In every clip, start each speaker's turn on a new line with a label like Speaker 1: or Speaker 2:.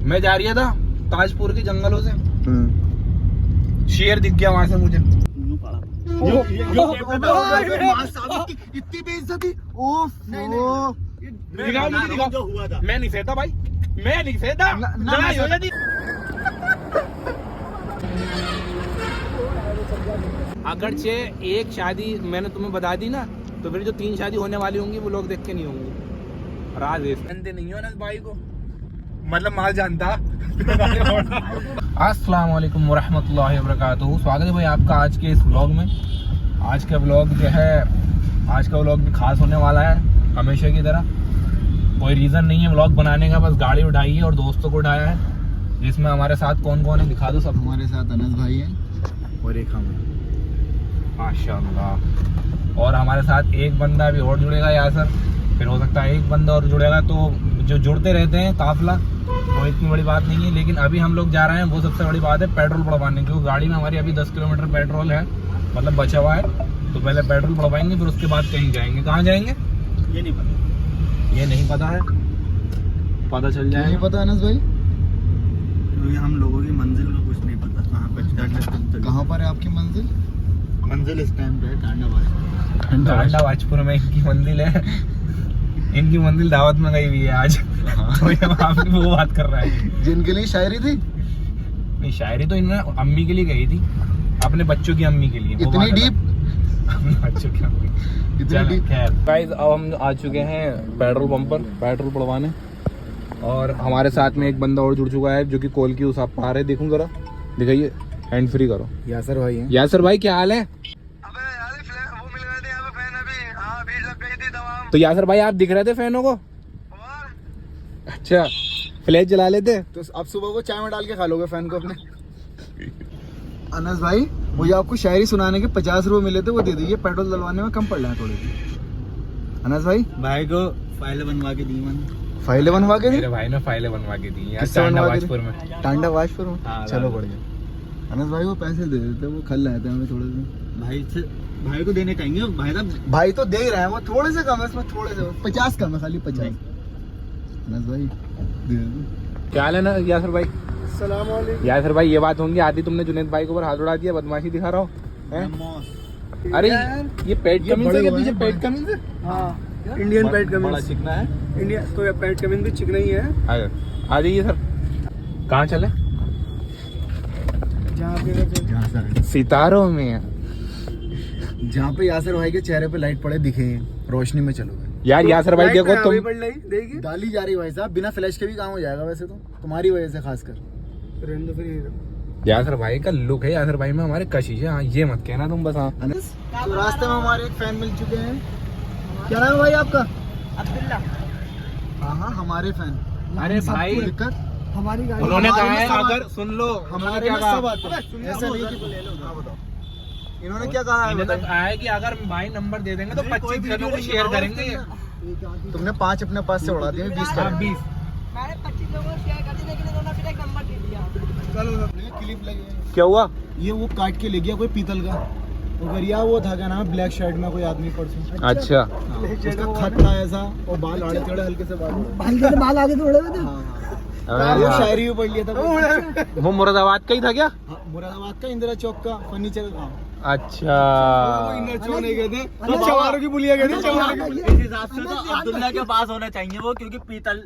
Speaker 1: मैं जा रहा था ताजपुर के जंगलों से, शेर दिख गया वहां से मुझे।
Speaker 2: इतनी बेइज्जती।
Speaker 1: दिखाओ। मैं नहीं सहता भाई, मैं नहीं सहता। लड़ाई हो जाती। अगरचे एक शादी मैंने तुम्हें बता दी ना, तो फिर जो 3 शादी होने वाली होंगी वो लोग देख के नहीं होंगी। राज जानते नहीं हो ना भाई को, मतलब माल जानता। अस्सलाम वालेकुम वरहमतुल्लाहि वबरकातुहू। स्वागत है भाई आपका आज के इस व्लॉग में। आज का व्लॉग जो है, आज का व्लॉग भी खास होने वाला है हमेशा की तरह। कोई रीज़न नहीं है व्लॉग बनाने का, बस गाड़ी उठाई है और दोस्तों को उठाया है, जिसमें हमारे साथ कौन कौन है दिखा दो सब।
Speaker 2: हमारे साथ अनस भाई हैं और एक हम,
Speaker 1: माशाल्लाह। और हमारे साथ एक बंदा भी और जुड़ेगा यासर, फिर हो सकता है एक बंदा और जुड़ेगा। तो जो जुड़ते रहते हैं काफिला, वो इतनी बड़ी बात नहीं है। लेकिन अभी हम लोग जा रहे हैं, वो सबसे बड़ी बात है पेट्रोल बढ़वाने, क्योंकि गाड़ी में हमारी अभी 10 किलोमीटर पेट्रोल है, मतलब बचा हुआ है। तो पहले पेट्रोल बढ़वाएंगे, फिर उसके बाद कहीं जाएंगे। कहाँ जाएंगे
Speaker 2: ये नहीं पता,
Speaker 1: ये नहीं पता है, पता चल जाए।
Speaker 2: नहीं पता अनस भाई, हम लोगों की मंजिल का कुछ नहीं पता। कहाँ पर है आपकी मंजिल? मंजिल इस टाइम पे है टांडा
Speaker 1: वाजपुर में इनकी मंजिल है। इनकी मंजिल दावत में गई हुई है आज। तो ये आपकी वो बात कर रहा है
Speaker 2: जिनके लिए शायरी थी।
Speaker 1: नहीं, शायरी तो इन्होंने अम्मी के लिए गई थी, अपने बच्चों की अम्मी के लिए।
Speaker 2: इतनी डीप?
Speaker 1: बच्चों की अम्मी इतनी डीप। खैर गाइस, अब हम आ चुके हैं पेट्रोल पंप पर पेट्रोल पड़वाने, और हमारे साथ में एक बंदा और जुड़ चुका है जो कि कॉल की उस आप पा रहे। देखूं जरा, दिखाइए, हैंड फ्री करो।
Speaker 2: यासर भाई हैं।
Speaker 1: यासर भाई क्या हाल है? तो यासर भाई आप दिख रहे थे फैनों को? अच्छा, फ्लैश जला लेते
Speaker 2: तो अब सुबह को चाय में डाल के खा लोगे फैन को अपने। अनस भाई, मुझे आपको शायरी सुनाने के 50 रुपए मिले थे, वो दे दीजिए, पेट्रोल डलवाने में कम पड़ रहा है थोड़े से। अनस भाई को फाइलें बनवा के दी मैंने। फाइलें बनवा के दी?
Speaker 1: मेरे भाई ने फाइलें बनवा के दी यार,
Speaker 2: टांडावाजपुर में। टांडावाजपुर में?
Speaker 1: हाँ,
Speaker 2: चलो बढ़िया। अनस भाई वो पैसे दे देते, वो खल लाए थे हमें थोड़े से। भाई को देने चाहिए। भाई तो दे ही रहे हैं, वो थोड़े से कम है, इसमें थोड़े से 50 कम है, खाली 50। अनस भाई दे दो।
Speaker 1: क्या हाल है ना यासर भाई?
Speaker 2: सलाम वालेकुम।
Speaker 1: यासर भाई ये बात होंगी आधी तुमने जुनेद भाई के ऊपर हाथ उड़ा दिया, बदमाशी दिखा रहा हो। अरे ये पेट कमीज से पीछे, पेट कमीज से।
Speaker 2: हाँ, इंडियन पेट कमीज।
Speaker 1: बड़ा चिकना है
Speaker 2: इंडिया तो, पेट कमीज भी चिकना ही है।
Speaker 1: आ जाइए सर। कहाँ चले? सितारों में,
Speaker 2: जहाँ पे यासर भाई के चेहरे पे लाइट पड़े दिखे, रोशनी में चलोगे
Speaker 1: यार। यासर भाई देखो तुम,
Speaker 2: डाली जा रही भाई साहब, बिना फ्लैश के भी काम हो जाएगा वैसे तो, तुम्हारी वजह से खासकर।
Speaker 1: यासर भाई का लुक है, यासर भाई में हमारे कशिश है। हाँ, ये मत कहना तुम बस। हाँ,
Speaker 2: तो रास्ते में हमारे एक फैन मिल चुके हैं। क्या नाम है भाई आपका? अब्दुल्ला। हाँ, हमारे फैन।
Speaker 1: अरे भाई,
Speaker 2: हमारी गाड़ी,
Speaker 1: उन्होंने कहा है, अगर सुन लो,
Speaker 2: हमारे
Speaker 1: क्या कहा?
Speaker 2: ऐसा नहीं कि इन्होंने क्या कहा है?
Speaker 1: इन्होंने कहा है कि अगर भाई नंबर दे देंगे तो 25 जनों को शेयर करेंगे।
Speaker 2: तुमने 5 अपने पास से उड़ा दिए, 20 का।
Speaker 1: 20
Speaker 3: मैंने 25 लोगों को शेयर कर दी, लेकिन इन्होंने फिर एक नंबर दे दिया।
Speaker 2: क्लिप लगी।
Speaker 1: क्या हुआ?
Speaker 2: ये वो काट के ले गया कोई पीतल का, तो गरिया वो था क्या नाम, ब्लैक शर्ट में कोई आदमी परसों।
Speaker 1: अच्छा,
Speaker 2: उसका खत था ऐसा, और बाल आड़े टेढ़े हल्के से बाल आगे थोड़े थे। वो शायरी भी पढ़ लिया था।
Speaker 1: वो मुरादाबाद का ही था क्या?
Speaker 2: मुरादाबाद का, इंदिरा चौक का फर्नीचर का।
Speaker 1: अच्छा,
Speaker 2: इंदिरा नहीं गए थे, चवारों की पुलिया गए थे।
Speaker 4: इस हिसाब से तो अब्दुल्ला के पास होना चाहिए वो, क्योंकि पीतल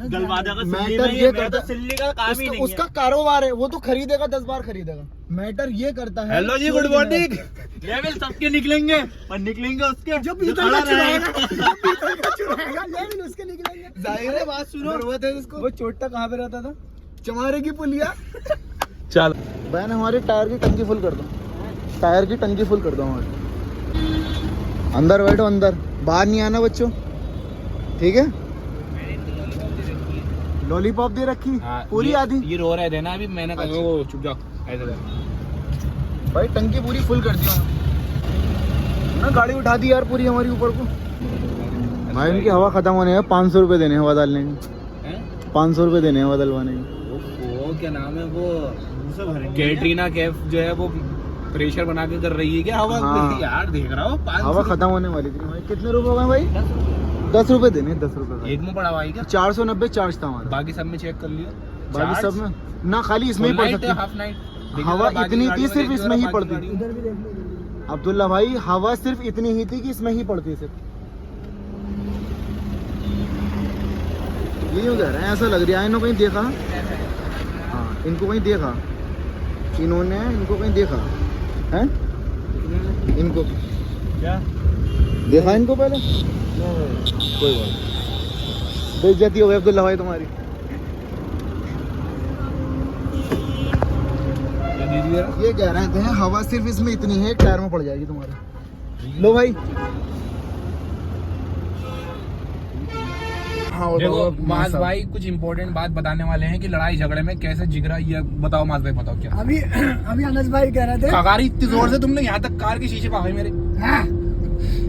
Speaker 4: दरवाजा का
Speaker 2: मैटर ये करता,
Speaker 4: सिल्ली का काम ही नहीं है।
Speaker 2: उसका कारोबार है, वो तो खरीदेगा 10 बार खरीदेगा। मैटर ये करता है।
Speaker 1: हेलो जी, गुड मॉर्निंग।
Speaker 4: लेवल सबके निकलेंगे और निकलेंगे उसके
Speaker 2: जो पीतल का चुराएगा, लेकिन उसके निकलेंगे। जाहिर है, बात सुनो, जरूरत है उसको। वो चोटा कहाँ पे रहता था? चमारे की पुलिया।
Speaker 1: चल
Speaker 2: बहन, हमारे टायर की टंकी फुल कर दो, टायर की टंकी फुल कर दो हमारे। अंदर बैठो, अंदर, बाहर नहीं आना बच्चों, ठीक है? लॉलीपॉप दे रखी।
Speaker 1: हाँ,
Speaker 2: पूरी आधी।
Speaker 1: ये रो रहे थे ना अभी, मैंने कहा वो चुप जाओ, ऐसे कर।
Speaker 2: भाई टंकी पूरी फुल कर दिया ना, गाड़ी उठा दी यार पूरी हमारी ऊपर को। भाई इनकी हवा खत्म होने है, 500 रुपए देने हवा डालने के। 500 रुपए देने हवा डलवाने के।
Speaker 1: वो क्या नाम है वो, कैटरीना कैफ जो है वो प्रेशर बना के कर रही है क्या हवा?
Speaker 2: हाँ।
Speaker 1: यार देख रहा हो,
Speaker 2: हवा खत्म होने वाली थी भाई। कितने रुपए हो गए भाई? 10 रुपए देने, 10 रुपए
Speaker 1: एक में पड़ा हुआ है क्या?
Speaker 2: 490 चार्ज था हमारा।
Speaker 1: बाकी सब में चेक कर लियो।
Speaker 2: बाकी सब में ना, खाली इसमें ही पड़ सकती है।
Speaker 1: हाफ नाइट
Speaker 2: हवा इतनी थी सिर्फ इसमें ही पड़ती थी अब्दुल्ला भाई, हवा सिर्फ इतनी ही थी कि इसमें ही पड़ती सिर्फ। ये क्यों कह रहे हैं, ऐसा लग रहा है इन्होंने कहीं देखा। हाँ इनको कहीं देखा, इन्होंने इनको कहीं देखा है, इनको
Speaker 1: क्या
Speaker 2: देखा इनको पहले। कोई बात, बेइज्जती हो गई अब्दुल्ला भाई तुम्हारी। ये कह रहे थे हवा सिर्फ इसमें इतनी है, टायर में पड़ जाएगी तुम्हारे। लो भाई। हाँ
Speaker 1: देखो मास भाई कुछ इम्पोर्टेंट बात बताने वाले हैं कि लड़ाई झगड़े में कैसे जिगरा, ये बताओ मास भाई, बताओ क्या।
Speaker 3: अभी अनस भाई कह रहे थे,
Speaker 1: कगारी इतनी जोर से तुमने यहाँ तक कार के शीशे पे आ गए मेरे।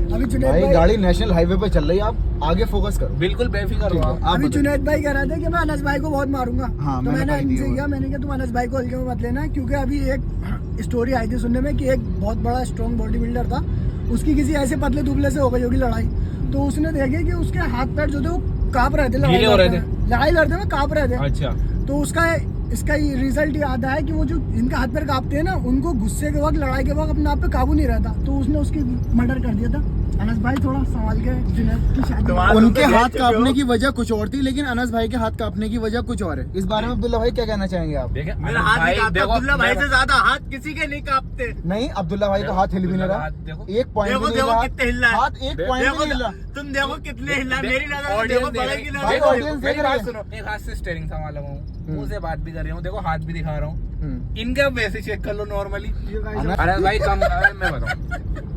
Speaker 3: अभी जुनैद
Speaker 2: भाई
Speaker 3: भाई
Speaker 2: गाड़ी नेशनल हाईवे पे चल रही है, आप आगे फोकस करो।
Speaker 1: बिल्कुल बेफिक्र हो आप।
Speaker 3: अभी
Speaker 2: बताइए।
Speaker 3: जुनैद भाई कह रहे थे कि मैं अनस भाई को बहुत मारूंगा।
Speaker 2: हाँ,
Speaker 3: तो
Speaker 2: मैंने
Speaker 3: मैंने
Speaker 2: कही थी
Speaker 3: इनसे
Speaker 2: वो।
Speaker 3: किया, मैंने कहा तुम अनस भाई को हल्के में मत लेना, क्योंकि अभी एक स्टोरी आई थी सुनने में कि एक बहुत बड़ा स्ट्रॉन्ग बॉडी बिल्डर था, उसकी किसी ऐसे पतले दुबले से हो गई होगी लड़ाई, तो उसने देखे कि उसके हाथ पैर जो थे वो कांप रहे थे,
Speaker 1: गीले हो रहे थे।
Speaker 3: लड़ाई लड़ते में कांप रहे थे।
Speaker 1: अच्छा
Speaker 3: तो उसका इसका रिजल्ट ये आता है कि वो जो इनका हाथ पैर कांपते हैं ना, उनको गुस्से के वक्त, लड़ाई के वक्त अपने आप पे काबू नहीं रहता, तो उसने उसकी मर्डर कर दिया था। अनस भाई थोड़ा संभाल के, जुनैद की शादी
Speaker 2: उनके हाथ कांपने की वजह कुछ और थी, लेकिन अनस भाई के हाथ कांपने की वजह कुछ और है। इस बारे में अब्दुल्ला भाई क्या कहना चाहेंगे आप?
Speaker 1: देखें
Speaker 4: मेरा
Speaker 1: अनस
Speaker 4: हाथ
Speaker 1: भाई,
Speaker 4: नहीं कांपता,
Speaker 1: देखो,
Speaker 4: अब्दुल्ला भाई
Speaker 1: मैं-
Speaker 4: से ज्यादा हाथ किसी के नहीं कांपते।
Speaker 2: नहीं, अब्दुल्ला भाई का हाथ हिल भी नहीं रहा,
Speaker 1: देखो
Speaker 2: एक पॉइंट
Speaker 4: देखो
Speaker 2: भी नहीं
Speaker 4: देखो
Speaker 2: हिला,
Speaker 4: कितने हिल रहा है,
Speaker 2: हाथ एक पॉइंट भी नहीं हिला।
Speaker 4: तुम देखो कितने हिल रहा है, मेरी नजर से
Speaker 1: ऑडियंस
Speaker 4: देखो, बड़े की
Speaker 2: भाई,
Speaker 4: नजर से
Speaker 2: ऑडियंस
Speaker 1: मेरी
Speaker 2: देख
Speaker 1: बात
Speaker 2: रही है।
Speaker 1: सुनो, एक हाथ से स्टीयरिंग संभाल रहा हूँ, मुंह से बात भी कर रही हूँ, देखो हाथ भी दिखा रहा हूँ। इनका वैसे चेक कर लो नॉर्मली। अनस भाई कम, मैं बताऊँ,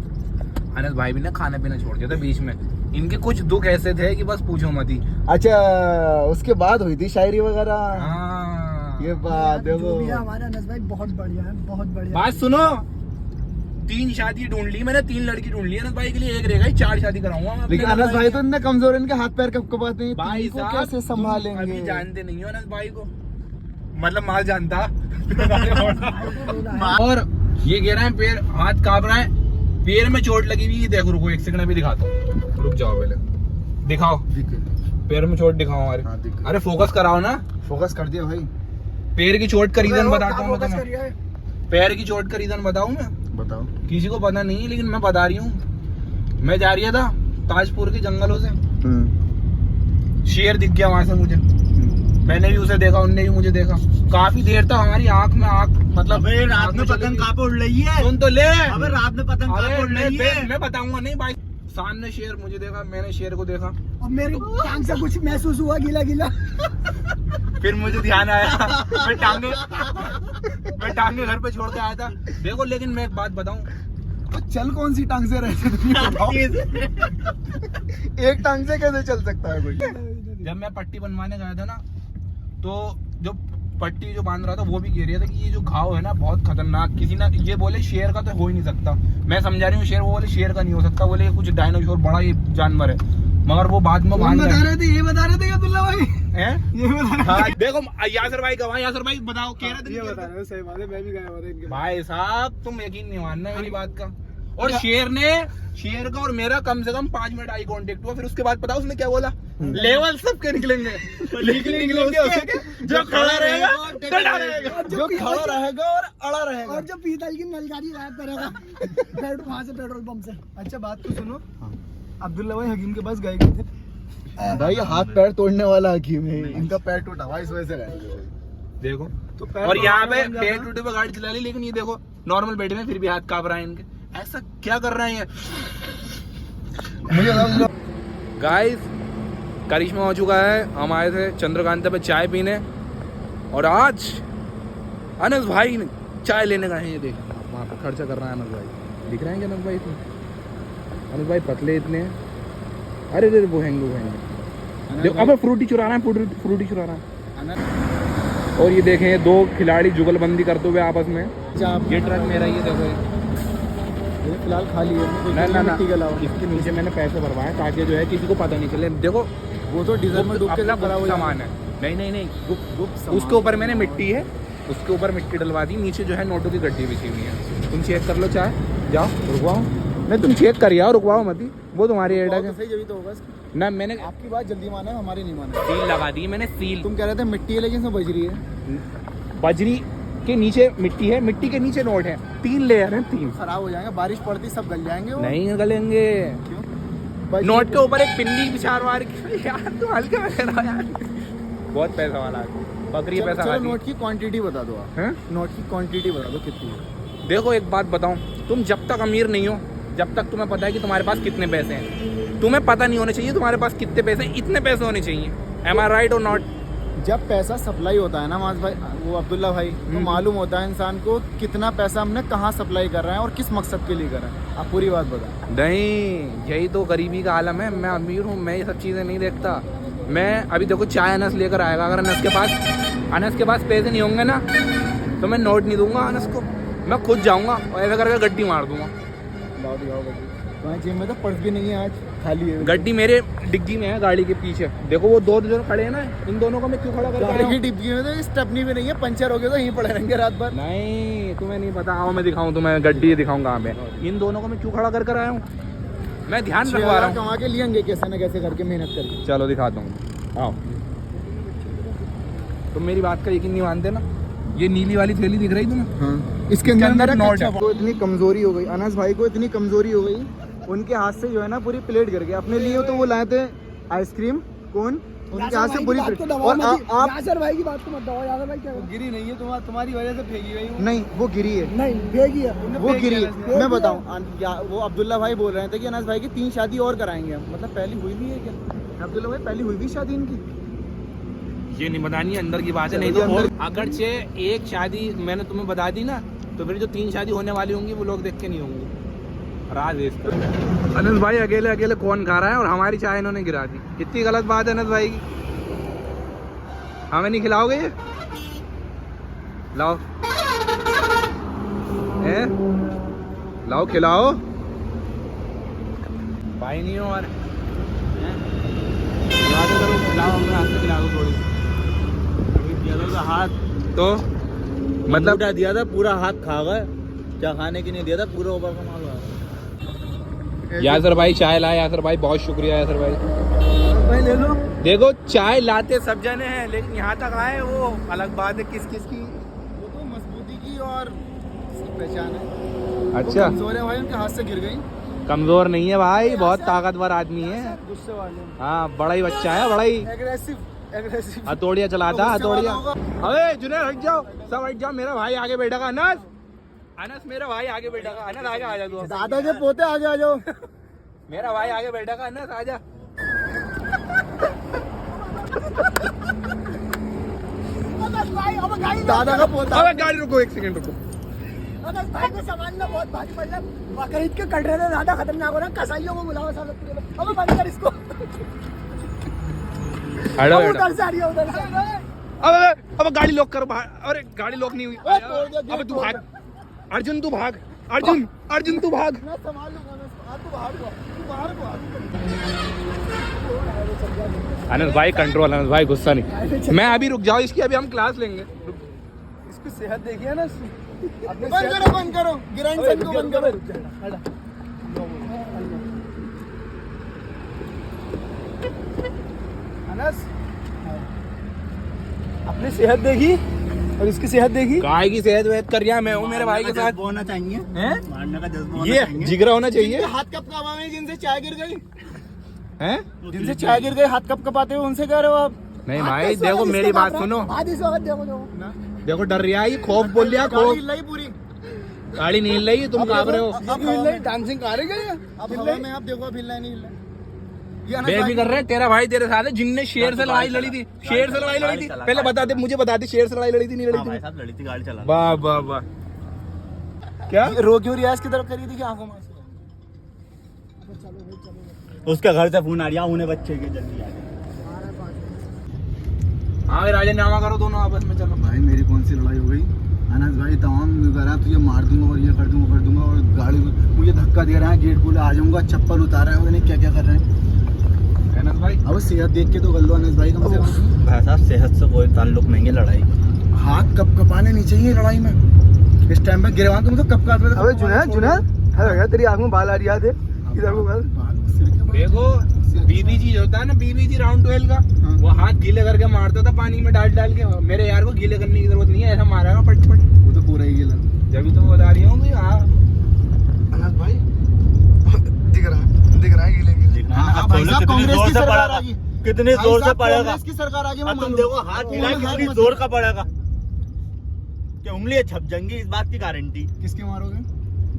Speaker 1: अनस भाई भी ना खाना पीना छोड़ दिया था बीच में, इनके कुछ दुख ऐसे थे कि बस पूछो मत ही।
Speaker 2: अच्छा, उसके बाद हुई थी शायरी वगैरह।
Speaker 1: हाँ।
Speaker 2: ये बात
Speaker 3: जो
Speaker 2: देखो।
Speaker 3: भी है, हमारे अनस भाई बहुत बढ़िया है, बहुत बढ़िया।
Speaker 1: बात सुनो, 3 शादी ढूंढ ली मैंने, 3 लड़की ढूंढ ली अनस भाई के लिए, एक रह गई, 4 शादी कराऊंगा मैं अपने
Speaker 2: लेकिन अनस भाई तो इतने कमजोर है, इनके हाथ पैर कपकपाते हैं,
Speaker 1: भाई
Speaker 2: इनको
Speaker 1: साहब,
Speaker 2: कैसे
Speaker 1: तुम
Speaker 2: संभालेंगे?
Speaker 1: अभी जानते नहीं हो अनस भाई को, मतलब माल जानता। और ये कह रहे हैं पैर हाथ कांप रहा है, पैर में चोट लगी हुई है, देखो रुको 1 सेकंड अभी दिखाता हूँ, रुक जाओ पहले, दिखाओ पैर में चोट दिखाओ हमारे।
Speaker 2: हाँ, दिख गई।
Speaker 1: अरे फोकस कराओ ना,
Speaker 2: फोकस कर दिया भाई।
Speaker 1: पैर की चोट का रीजन बताता हूँ मैं
Speaker 3: फोकस
Speaker 1: तुम्हें,
Speaker 3: करिए।
Speaker 1: पैर की चोट का रीजन बताऊँ मैं,
Speaker 2: बताओ।
Speaker 1: किसी को पता नहीं है लेकिन मैं बता रही हूँ। मैं जा रही था ताजपुर के जंगलों से, शेर दिख गया वहां से मुझे, मैंने भी उसे देखा, उनने भी मुझे देखा, काफी देर तक हमारी आंख में आंख, मतलब
Speaker 4: अबे रात
Speaker 1: आंख
Speaker 4: में
Speaker 1: चली
Speaker 4: पतंग
Speaker 1: गई।
Speaker 4: कहाँ पे उड़ रही है?
Speaker 1: सुन तो ले,
Speaker 4: अबे रात में पतंग कहाँ पे उड़ रही है?
Speaker 1: मैं बताऊंगा नहीं भाई, सामने शेर मुझे देखा, मैंने शेर को देखा,
Speaker 3: अब मेरी टांग से कुछ महसूस हुआ, गीला गीला।
Speaker 1: फिर मुझे ध्यान आया, मैं टांगे घर पे छोड़ के आया था। देखो लेकिन मैं एक बात बताऊं,
Speaker 2: तो चल कौन सी टांग से रहे थे तुम ये बताओ? एक टांग से कैसे चल सकता है कोई?
Speaker 1: जब मैं पट्टी बनवाने गया था ना, तो जो पट्टी जो बांध रहा था वो भी कह रहा था कि ये जो घाव है ना बहुत खतरनाक, किसी ना ये बोले शेर का तो हो ही नहीं सकता, मैं समझा रही हूँ शेर, वो बोले शेर का नहीं हो सकता, बोले कुछ डायनासोर बड़ा ही जानवर है, मगर वो बाद में बांध
Speaker 2: बता रहे थे, ये बता रहे थे अब्दुल्ला भाई,
Speaker 1: हैं?
Speaker 2: ये बता रहे
Speaker 1: हाँ, देखो यासर भाई गवाह, यासर भाई बताओ, कह रहे थे
Speaker 2: ये
Speaker 1: नहीं
Speaker 2: बता
Speaker 1: कह रहे
Speaker 2: रहे थे, सही बात है, मैं भी गया हुआ था इनके
Speaker 1: थे? भाई साहब तुम यकीन नहीं मानना मेरी बात का। और शेर का और मेरा कम से कम 5 मिनट आई कांटेक्ट हुआ, फिर उसके बाद पता उसने क्या बोला, लेवल सबके निकलेंगे, लेकिन निकलेंगे उसके जो खड़ा रहेगा डटा रहेगा।
Speaker 2: जो खड़ा रहेगा और अड़ा रहेगा।
Speaker 3: और जो पीतल की नलकारी रात करेगा वहां से पेट्रोल पंप से।
Speaker 2: अच्छा बात तो सुनो, अब्दुल्ला भाई हकीम के पास गए थे भाई, हाथ पैर तोड़ने वाला हकीम है, इनका पैर टूटा हुआ, इस वजह से गए।
Speaker 1: देखो
Speaker 2: तो पैर
Speaker 1: और यहाँ पे
Speaker 2: तोड़ने
Speaker 1: पैर टूटे पे गाड़ी चला ली, लेकिन ये देखो नॉर्मल बेड में फिर भी हाथ कांप रहा है इनके, ऐसा क्या कर रहे हैं
Speaker 2: मुझे
Speaker 1: गाइस? करिश्मा हो चुका है, हम आए थे चंद्रकांता पे चाय पीने, और आज अनस भाई चाय लेने गए हैं, ये देखो वहाँ पे खर्चा कर रहा है अनस भाई, दिख रहे हैं क्या अनस भाई इतने? अनस भाई पतले इतने हैं, अरे अरे वो हैंगे देखो, अबे फ्रूटी चुरा रहा है, फ्रूटी चुरा रहा है। और ये देखें ये 2 खिलाड़ी जुगलबंदी करते हुए आपस में, ये ट्रक मेरा, ये देखो
Speaker 2: फिलहाल खाली है,
Speaker 1: ना
Speaker 2: मिट्टी के अलावा।
Speaker 1: इसके नीचे मैंने पैसे भरवाए ताकि जो है किसी को पता नहीं चले। देखो
Speaker 2: वो तो डीजल में डूब के
Speaker 1: अपना
Speaker 2: भरा हुआ
Speaker 1: सामान है, नहीं
Speaker 2: गुप्त
Speaker 1: उसके ऊपर मैंने मिट्टी है, उसके ऊपर मिट्टी डलवा दी, नीचे जो है नोटों की गड्डी बिछी हुई है, तुम चेक कर लो चाहे, जाओ रुकवाओ, नहीं तुम चेक कर आओ, रुकवाओ मत ही, वो तुम्हारी एड है।
Speaker 2: सही जभी तो होगा।
Speaker 1: ना मैंने
Speaker 2: आपकी बात जल्दी माना है, हमारी नहीं माना।
Speaker 1: सील लगा दी मैंने, सील।
Speaker 2: तुम कह रहे थे मिट्टी है लेकिन इसमें बजरी है।
Speaker 1: बजरी के नीचे मिट्टी है, मिट्टी के नीचे नोट है, 3 लेयर है, 3।
Speaker 2: खराब हो जाएंगे, बारिश पड़ती सब गल जाएंगे वो।
Speaker 1: नहीं गलेंगे।
Speaker 2: क्यों?
Speaker 1: नोट के ऊपर एक पिन्नी बिछा मार के यार तू हल्के में कर रहा यार। बहुत पैसा वाला है, बकरी पैसा
Speaker 2: चलो
Speaker 1: खाती है।
Speaker 2: नोट की क्वांटिटी बता दो आप।
Speaker 1: हैं?
Speaker 2: नोट की क्वांटिटी बता दो कितनी है।
Speaker 1: देखो एक बात बताऊं, तुम जब तक अमीर नहीं हो, जब तक तुम्हें पता है कि तुम्हारे पास कितने पैसे हैं, तुम्हें पता नहीं होने चाहिए तुम्हारे पास कितने पैसे हैं, इतने पैसे होने चाहिए। एम आई राइट और नॉट?
Speaker 2: जब पैसा सप्लाई होता है ना माज भाई, वो अब्दुल्ला भाई, तो मालूम होता है इंसान को कितना पैसा हमने कहाँ सप्लाई कर रहे हैं और किस मकसद के लिए कर रहे हैं। आप पूरी बात बताएं।
Speaker 1: नहीं, यही तो गरीबी का आलम है। मैं अमीर हूँ, मैं ये सब चीज़ें नहीं देखता। मैं अभी देखो चाय अनस लेकर आएगा, अगर अनस के पास पैसे नहीं होंगे ना तो मैं नोट नहीं दूंगा अनस को, मैं खुद जाऊंगा और ऐसा करके गड्डी मार दूंगा।
Speaker 2: लाओ दिखाओ गड्डी। तुम्हारी जेब में तो पर्स भी नहीं है आज, खाली है।
Speaker 1: गड्डी मेरे डिग्गी में है, गाड़ी के पीछे। देखो वो 2 जो खड़े हैं ना, इन दोनों को मैं क्यों खड़ा कर रहा
Speaker 2: गाड़ी की
Speaker 1: हूँ?
Speaker 2: डिब्बी में तो स्टेपनी भी नहीं है, पंचर हो गया तो यहीं पड़े रहेंगे रात भर।
Speaker 1: नहीं तुम्हें नहीं पता, आओ मैं दिखाऊं तुम्हें, गड्डी दिखाऊं कहाँ पे। इन दोनों को मैं क्यों खड़ा कर आया हूँ? मैं ध्यान रखवा रहा हूँ।
Speaker 2: कमा के लिएंगे कैसे न कैसे करके, मेहनत करके।
Speaker 1: चलो दिखाता हूँ, आओ। तुम मेरी बात का यकीन नहीं मानते ना? ये नीली वाली थैली दिख रही तुम्हें?
Speaker 2: हाँ। इसके अंदर
Speaker 1: नोट है।
Speaker 2: को इतनी कमजोरी हो गई, अनस भाई को इतनी कमजोरी हो गई, उनके हाथ से जो है ना पूरी प्लेट गिर गई। अपने लिए तो वो लाए थे आइसक्रीम कोन, उनके हाथ से पूरी प्लेट। और आप
Speaker 3: यासर भाई की बात को मत दबाओ। यासर भाई क्या
Speaker 2: गिरी नहीं है, तुम्हारी वजह से फेंकी गई। नहीं वो गिरी है,
Speaker 3: नहीं फेंकी है
Speaker 2: वो गिरी है। मैं बताऊं, वो अब्दुल्ला भाई बोल रहे थे कि अनस भाई की 3 शादी और कराएंगे हम। मतलब पहली हुई भी है क्या अब्दुल्ला भाई? पहली हुई भी शादी इनकी?
Speaker 1: ये नहीं बतानी है, अंदर की बात है। नहीं तो और अगरचे एक शादी मैंने तुम्हें बता दी ना, तो फिर जो 3 शादी होने वाली होंगी वो लोग देख के नहीं होंगे। राज इसका अनस भाई अकेले अकेले कौन खा रहा है, और हमारी चाय इन्होंने गिरा दी। कितनी गलत बात है अनस भाई की। हमें नहीं खिलाओगे ये? लाओ लाओ खिलाओ। भाई नहीं हो हमारे, लाओ अपने हाथ से खिला दो थोड़ी।
Speaker 4: हाथ
Speaker 1: तो मतलब
Speaker 4: दिया था, पूरा हाथ खा गए। क्या खाने की नहीं दिया था, पूरा ऊपर का माल।
Speaker 1: यासर भाई चाय लाए। यासर भाई बहुत शुक्रिया। यासर भाई
Speaker 2: भाई ले लो।
Speaker 1: देखो चाय लाते सब जने हैं, लेकिन यहाँ तक आए वो अलग बात है। किस किस की?
Speaker 2: वो तो मजबूती की और पहचान है।
Speaker 1: अच्छा
Speaker 2: कमजोर है भाई, उनके हाथ से गिर गई।
Speaker 1: कमजोर नहीं है भाई, बहुत ताकतवर आदमी है।
Speaker 2: गुस्से वाले,
Speaker 1: हाँ बड़ा ही बच्चा है, बड़ा ही
Speaker 2: एग्रेसिव।
Speaker 1: हथौड़िया चलाता, हथौड़िया। अबे जुनेर हट जाओ, सब हट जाओ। मेरा भाई आगे बैठा का। अनस, अनस मेरा भाई आगे बैठा का। अनस आगे आ जा तू।
Speaker 2: दादा के पोते आगे आ जाओ।
Speaker 1: मेरा भाई आगे बैठा का। अनस आ जा।
Speaker 2: दादा का पोता।
Speaker 1: अबे गाड़ी रुको, 1 सेकंड रुको।
Speaker 3: अनस भाई को सामान में बहुत भारी पड़ रहा है। बकरीद के कटरे से ज्यादा खतरनाक हो रहा है। कसाईयों को बुलाओ साले पूरे। अब बंद कर इसको।
Speaker 1: हटो
Speaker 3: उधर से आ रही है, उधर से।
Speaker 1: अब गाड़ी लॉक करो बाहर। अरे गाड़ी लॉक नहीं हुई। अब तू भाग अर्जुन, तू भाग अर्जुन, अर्जुन तू भाग।
Speaker 2: मैं संभाल लूंगा, मैं तू बाहर को आ, तू बाहर को आ।
Speaker 1: अनस भाई कंट्रोल, अनस भाई गुस्सा नहीं। मैं अभी रुक जाओ, इसकी अभी हम क्लास लेंगे।
Speaker 2: इसकी सेहत देखिए ना। बंद करो ग्रैंडसन को बंद करो। अनस अपनी सेहत देखी और इसकी सेहत देखी।
Speaker 1: गाय की सेहत वेहत कर रहा मैं हूँ मेरे भाई के साथ।
Speaker 4: होना चाहिए, मारने का जज्बा होना
Speaker 1: ये
Speaker 4: चाहिए।
Speaker 1: जिगरा होना चाहिए।
Speaker 2: हाथ कब कपावे हैं जिनसे चाय गिर गई,
Speaker 1: हैं?
Speaker 2: जिनसे चाय गिर गई हाथ कब कपाते हो, उनसे कह रहे हो आप?
Speaker 1: नहीं भाई देखो मेरी बात सुनो।
Speaker 3: आज इस वक्त देखो
Speaker 1: देखो डर रहा है, खौफ बोल लिया,
Speaker 2: गाड़ी
Speaker 1: खौफ।
Speaker 2: हिल रही पूरी।
Speaker 1: गाड़ी नहीं हिल रही, तुम कांप रहे हो।
Speaker 2: अब हिल रही, डांसिंग कर रही है। अब हवा में आप देखो, अब हिल रहा है नहीं हिल रहा।
Speaker 1: बेर भी कर रहे हैं। तेरा भाई तेरे साथ है, जिनने शेर से लड़ाई लड़ी थी। शेर से लड़ाई लड़ी थी, पहले बता दे, मुझे बता दे, शेर से लड़ाई लड़ी थी नहीं लड़ी
Speaker 4: भाई
Speaker 1: थी?
Speaker 4: साहब लड़ी थी, गाड़ी चला।
Speaker 1: वाह वाह वाह। क्या
Speaker 2: रो क्यों रियाज की तरफ करी थी कि आंखों में?
Speaker 4: उसके घर से फोन आ रहा, उन्हें बच्चे के जल्दी आ गए।
Speaker 1: हाँ राजीनामा करो दोनों आपस में। चलो
Speaker 2: भाई मेरी कौन सी लड़ाई हो गई? अनस भाई तमाम कह रहा है तुझे मार दूंगा और ये कर दूंगा और गाड़ी मुझे धक्का दे रहा है, गेट खोला आ जाऊंगा, चप्पल उतार रहा है, नहीं क्या क्या कर रहे हैं।
Speaker 1: अनस भाई
Speaker 2: अब सेहत देख के तो कर लो अनस भाई कम से कम।
Speaker 4: भाई साहब सेहत से कोई ताल्लुक नहीं है लड़ाई।
Speaker 2: हाथ कब कपाने नहीं चाहिए लड़ाई में। इस टाइम पे गिरवा तुम तो कब का। अबे जुनैद, जुनैद है तेरी आंख में बाल आ रही है। इधर को
Speaker 1: देखो बीबीजी जो होता है ना, बीबीजी राउंड 12 का,
Speaker 2: हाँ।
Speaker 1: वो हाथ गीले करके मारता था पानी में डाल डाल के। मेरे यार को गीले करने की जरूरत नहीं है, ऐसा मारेगा पट पट।
Speaker 2: वो तो पूरा ही गिला।
Speaker 1: जब तो बता रही हूँ हाँ
Speaker 2: अनस भाई दिख रहा है गीले गीले। हाँ भाई साहब, कांग्रेस की सरकार आ गई,
Speaker 4: कितने जोर से पड़ेगा।
Speaker 2: कांग्रेस की सरकार आ गई, मैं
Speaker 4: अब तुम
Speaker 2: मान
Speaker 4: देखो
Speaker 2: लूं।
Speaker 4: हाथ
Speaker 2: वो
Speaker 4: मिला
Speaker 2: हाथ
Speaker 4: कितनी
Speaker 2: मत-
Speaker 4: जोर का पड़ेगा, कि उंगलियां छप जाएंगी, इस बात की गारंटी।
Speaker 2: किसके मारोगे?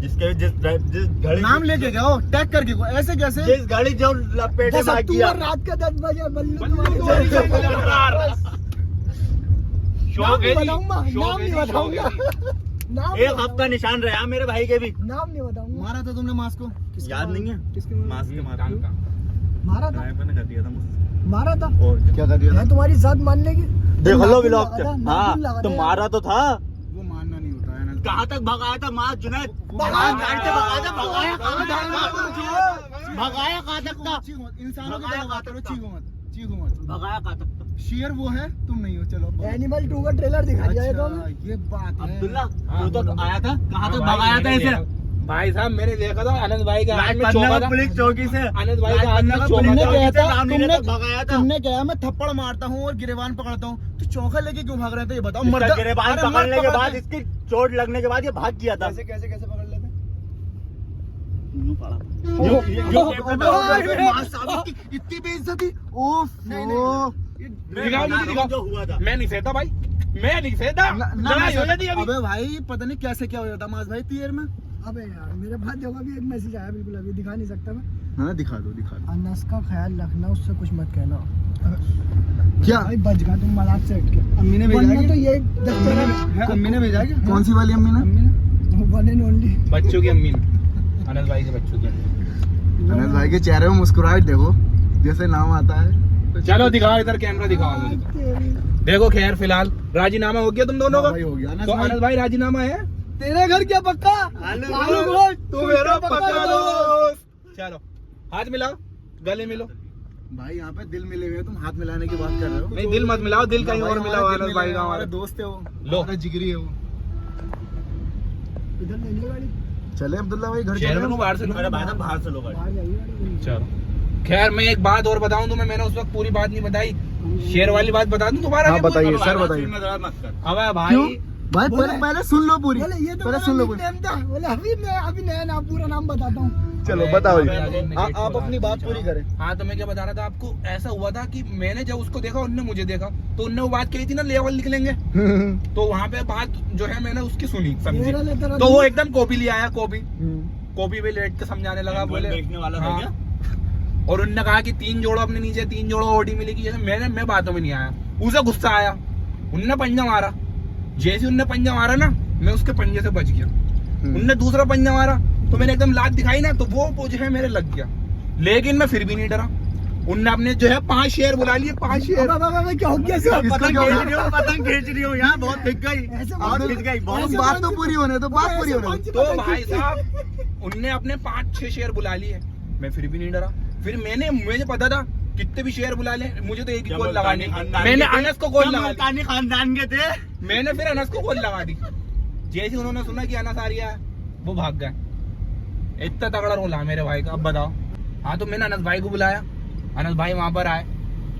Speaker 4: जिसके जिस घड़ी
Speaker 2: नाम लेके गए हो, टैग करके गए, ऐसे कैसे?
Speaker 4: जिस घड़ी जो लपेटे
Speaker 3: 10
Speaker 4: भाग गया।
Speaker 3: अक्टूबर रात का 10 बजे बल्लू
Speaker 1: बल्लू
Speaker 3: तुम्हारे
Speaker 1: तुम्हारी
Speaker 3: घर
Speaker 1: जय जयकार। शौक है जी,
Speaker 3: बताऊंगा,
Speaker 1: शौक
Speaker 3: नाम
Speaker 1: है
Speaker 3: नहीं
Speaker 1: जी, शौक
Speaker 3: बताऊंगा।
Speaker 1: है जी।
Speaker 3: नाम
Speaker 4: एक हफ्ता निशान रहा मेरे भाई के भी,
Speaker 3: नाम नहीं बताऊंगा।
Speaker 2: मारा था तुमने मास को?
Speaker 4: याद नहीं है।
Speaker 2: किसके मारा?
Speaker 4: मास्क के मार
Speaker 1: टांग का।
Speaker 3: मारा था,
Speaker 4: ड्राइवर ने कर दिया था मुझसे।
Speaker 3: मारा था।
Speaker 4: और क्या?
Speaker 2: क्या कर दिया था?
Speaker 3: मैं तुम्हारी जात मानने की
Speaker 4: देख लो
Speaker 3: नाखून
Speaker 4: व्लॉग
Speaker 3: लगा था,
Speaker 4: हाँ
Speaker 3: नाखून लगा
Speaker 4: तो
Speaker 3: था।
Speaker 4: मारा तो था।
Speaker 2: वो मानना नहीं होता है ना।
Speaker 4: कहाँ तक भगाया था माँ जुनैद?
Speaker 3: भगाया
Speaker 4: गाड़ी से भगाया था, भगाया कहाँ तक? भगाया कहाँ तक था?
Speaker 2: चीखो मत, इंसानों की
Speaker 4: भगाया
Speaker 2: तरह बात करो,
Speaker 4: कहाँ
Speaker 2: चीखो मत, चीखो मत।
Speaker 4: भगाया कहाँ तक था?
Speaker 2: शेर वो है, तुम नहीं हो। चलो
Speaker 3: एनिमल 2 का ट्रेलर दिखा दिया है तो
Speaker 2: अच्छा,
Speaker 3: हमें।
Speaker 2: ये बात है।
Speaker 4: अब्दुल्ला
Speaker 1: हाँ,
Speaker 4: तू तो आया था, कहाँ तक
Speaker 1: हाँ,
Speaker 4: भगाया था
Speaker 1: मैंने
Speaker 4: इसे?
Speaker 1: देखा। भाई साहब मैंने देखा था आनंद भाई के हाथ में
Speaker 4: लाइट
Speaker 1: चौका था।
Speaker 4: पुलिस चौकी से
Speaker 1: आनंद भाई के हाथ में चौका
Speaker 2: तुमने
Speaker 1: था।
Speaker 2: कहा था,
Speaker 4: तुमने भगाया था।
Speaker 2: तुमने कहा मैं थप्पड़ मारता हूँ और गिरेबान पकड़ता हूँ, तो चौका लेके क्यों भाग रहे थे ये बताओ?
Speaker 4: इसका
Speaker 2: मर्द
Speaker 4: गिरेबान
Speaker 2: अरे मर्द
Speaker 4: पकड़ने के बाद,
Speaker 2: पकड़ते।
Speaker 4: इसकी चोट लगने के बाद ये भाग गया था।
Speaker 2: कैसे कैसे कैसे पकड़ लेते?
Speaker 4: यूं पड़ा।
Speaker 2: इतनी बेइज्जती। ओफ
Speaker 1: दिखाओ मुझे, दिखाओ।
Speaker 4: जो हुआ था।
Speaker 1: मैं नहीं सहता भाई, मैं नहीं सहता। लड़ाई हो जाती अभी।
Speaker 2: अबे भाई पता नहीं कैसे क्या हो जाता मास भाई तीर में।
Speaker 3: अबे यार मेरे पास देखो अभी एक मैसेज आया, बिल्कुल अभी दिखा नहीं सकता मैं।
Speaker 2: हाँ दिखा दो दिखा दो।
Speaker 3: अनस का ख्याल रखना, उससे कुछ मत कहना।
Speaker 2: क्या?
Speaker 3: भाई बच गया तुम मजाक से हट के।
Speaker 2: अम्मी ने भेजा
Speaker 3: वरना
Speaker 2: है
Speaker 3: तो
Speaker 2: क्या?
Speaker 3: ये दफ्तर
Speaker 2: अम्मी ने भेजा क्या? कौन सी वाली अम्मी ने?
Speaker 3: अम्मी ने वन एंड ओनली।
Speaker 1: बच्चों की अम्मी ने, आनंद भाई के बच्चों की।
Speaker 2: अनस भाई के चेहरे में मुस्कुराहट देखो, जैसे नाम आता है।
Speaker 1: चलो दिखाओ, इधर कैमरा दिखाओ मुझे। देखो खैर फिलहाल राजीनामा हो गया तुम दोनों का।
Speaker 2: भाई हो गया
Speaker 1: तो आनंद भाई राजीनामा है।
Speaker 3: तेरे घर क्या पक्का?
Speaker 4: आलू
Speaker 3: गोश्त,
Speaker 1: तू मेरा पक्का दोस्त। चलो हाथ मिलाओ, गले मिलो।
Speaker 2: भाई यहाँ पे दिल मिले हुए हैं, तुम हाथ मिलाने की बात कर रहे हो।
Speaker 1: नहीं दिल मत मिलाओ, दिल कहीं और मिलाओ। आनंद भाई का
Speaker 2: हमारा
Speaker 1: हमारा
Speaker 2: दोस्त है वो,
Speaker 1: लो।
Speaker 2: हमारा जिगरी है वो।
Speaker 3: इधर ले लो गाड़ी,
Speaker 2: चले अब्दुल्ला भाई घर
Speaker 1: शहर
Speaker 2: चले।
Speaker 1: में बाहर से लो।
Speaker 4: मेरा भाई था बाहर से लोग आए।
Speaker 3: बाहर जाइए गाड़ी।
Speaker 1: चलो खैर मैं एक बात और बताऊं तुम्हें, मैंने उस वक्त पूरी बात नहीं बताई। शेर वाली बात बता दूं दोबारा?
Speaker 2: हाँ,
Speaker 1: क्या
Speaker 2: बताइए,
Speaker 1: बोल-
Speaker 2: सर, बताइए।
Speaker 4: मत कर।
Speaker 1: अबे भाई
Speaker 2: क्यों? भाई
Speaker 3: बोले-
Speaker 2: पहले सुन लो पूरी,
Speaker 3: बोले ये तो
Speaker 2: पहले
Speaker 3: मेरा
Speaker 2: सुन लो पूरी।
Speaker 3: nickname था। बोले अभी नया नाम, पूरा नाम बताता हूँ।
Speaker 2: चलो
Speaker 1: अबे,
Speaker 2: बताओ
Speaker 1: अबे,
Speaker 2: जी।
Speaker 1: अबे, अबे,
Speaker 2: आप अपनी बात पूरी करें।
Speaker 1: हाँ तो मैं क्या बता रहा था आपको, ऐसा हुआ था कि मैंने जब उसको देखा उनने मुझे देखा, तो उनने वो बात कही थी ना लेवल निकलेंगे, तो वहाँ पे बात जो है मैंने उसकी सुनी समझी,
Speaker 3: मेरा लेता रहा
Speaker 1: तो वो
Speaker 3: दूँ।
Speaker 1: एकदम कॉपी ले आया। कॉपी पे लेट के समझाने लगा। बोले
Speaker 4: देखने वाला था
Speaker 1: हाँ।
Speaker 4: क्या?
Speaker 1: और उनने कहा कि 3 जोड़ो अपने नीचे, 3 जोड़ो ओडी मिलेगी। जैसे मैं बातों में नहीं आया, उसे गुस्सा आया, उनने पंजा मारा। जैसे उनने पंजा मारा ना, मैं उसके पंजे से बच गया। उनने दूसरा पंजा मारा तो मैंने एकदम लात दिखाई ना, तो वो जो है मेरे लग गया, लेकिन मैं फिर भी नहीं डरा। उनने अपने जो है 5 शेर बुला लिए, 5 शेर।
Speaker 3: अबे, क्या हो गया इसका?
Speaker 4: पतंग खींच रही हूँ, पतंग खींच रही हूँ, यहाँ बहुत खिंच गई,
Speaker 3: ऐसे
Speaker 4: बहुत
Speaker 3: बात-
Speaker 4: खिंच गई, बहुत
Speaker 3: ऐसे
Speaker 2: बात तो पूरी होने दो, बात पूरी होने दो।
Speaker 1: तो भाई साहब उनने अपने 5-6 शेर बुला लिए, मैं फिर भी नहीं डरा। फिर मुझे पता था कितने भी शेर बुला ले, मुझे तो एक ही कॉल लगानी। मैंने अनस को कॉल लगा दी।
Speaker 4: मुल्तानी खानदान के थे।
Speaker 1: मैंने फिर अनस को कॉल लगा दी। जैसे उन्होंने सुना कि अनस आ रही है, वो भाग गए। इतना तगड़ा रोल है मेरे भाई का। अब बताओ। हाँ तो मैंने अनस भाई को बुलाया, अनस भाई वहां पर आए,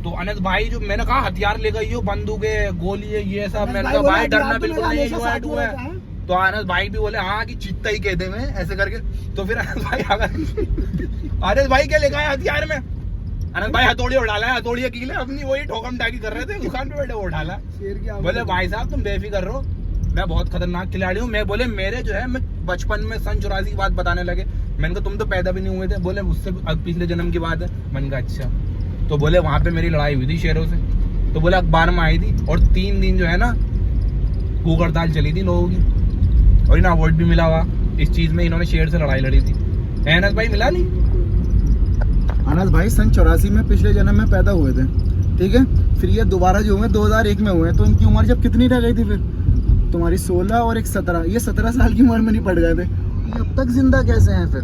Speaker 1: तो अनस भाई जो मैंने कहा हथियार ले गई हो, बंदूक है, गोली है, ये सब। मैंने कहा भाई डरना बिल्कुल नहीं है, जो है। तो अनस भाई भी बोले हाँ कि चित्ता ही कहते हैं ऐसे करके। तो फिर अनस भाई आ गए। अनस भाई क्या लेकर आए हथियार में? अनस भाई हथौड़ी उठा ला, हथौड़ी अकेले अपनी वही ठोकम टाकी कर रहे थे दुकान पे बैठे, वो उठा ला।
Speaker 3: शेर की आवाज़।
Speaker 1: बोले भाई साहब तुम बेफिक्र रहो, मैं बहुत खतरनाक खिलाड़ी हूँ। मैं बोले मेरे जो है, मैं बचपन में सन 84 की बात बताने लगे। मैंने कहा तुम तो पैदा भी नहीं हुए थे। बोले उससे अब पिछले जन्म की बात है। मैंने कहा अच्छा। तो बोले वहां पे मेरी लड़ाई हुई थी शेरों से। तो बोले अखबार में आई थी, और 3 दिन जो है ना भूख हड़ताल चली थी लोगों की, और इन्हें अवार्ड भी मिला हुआ इस चीज में, इन्होंने शेर से लड़ाई लड़ी थी। अनस भाई मिला नहीं?
Speaker 2: अनस भाई सन 84 में पिछले जन्म में पैदा हुए थे, ठीक है। फिर ये दोबारा जो हुए 2001 में हुए, तो इनकी उम्र जब कितनी रह गई थी? फिर तुम्हारी 16 और एक 17, ये 17 साल की उम्र में नहीं पड़ गए थे। ये अब तक जिंदा कैसे हैं फिर?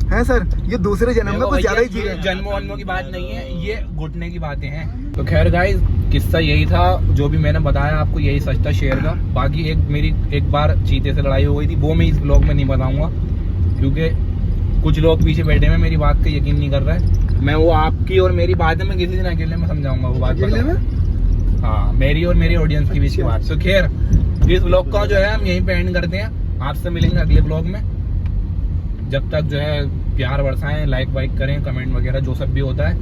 Speaker 2: है सर, ये दूसरे जन्म में कुछ ज्यादा ही जी गए।
Speaker 1: जन्मों वन्मों की बात नहीं है, ये घुटने की बातें हैं। तो खैर गाइस, किस्सा यही था, जो भी मैंने बताया आपको यही सच था शेर का। बाकी मेरी एक बार चीते से लड़ाई हो गई थी, वो मैं इस ब्लॉग में नहीं बताऊंगा, क्योंकि कुछ लोग पीछे बैठे हैं मेरी बात का यकीन नहीं कर रहा है। मैं वो आपकी और मेरी बात है, मैं किसी दिन अकेले में समझाऊंगा वो बात।
Speaker 2: अकेले में?
Speaker 1: हाँ, मेरी और मेरी ऑडियंस के बीच की बात। तो खैर इस ब्लॉग का जो है हम यहीं पे एंड करते हैं। आपसे मिलेंगे अगले ब्लॉग में। जब तक जो है प्यार बरसाएं, लाइक वाइक करें, कमेंट वगैरह जो सब भी होता है।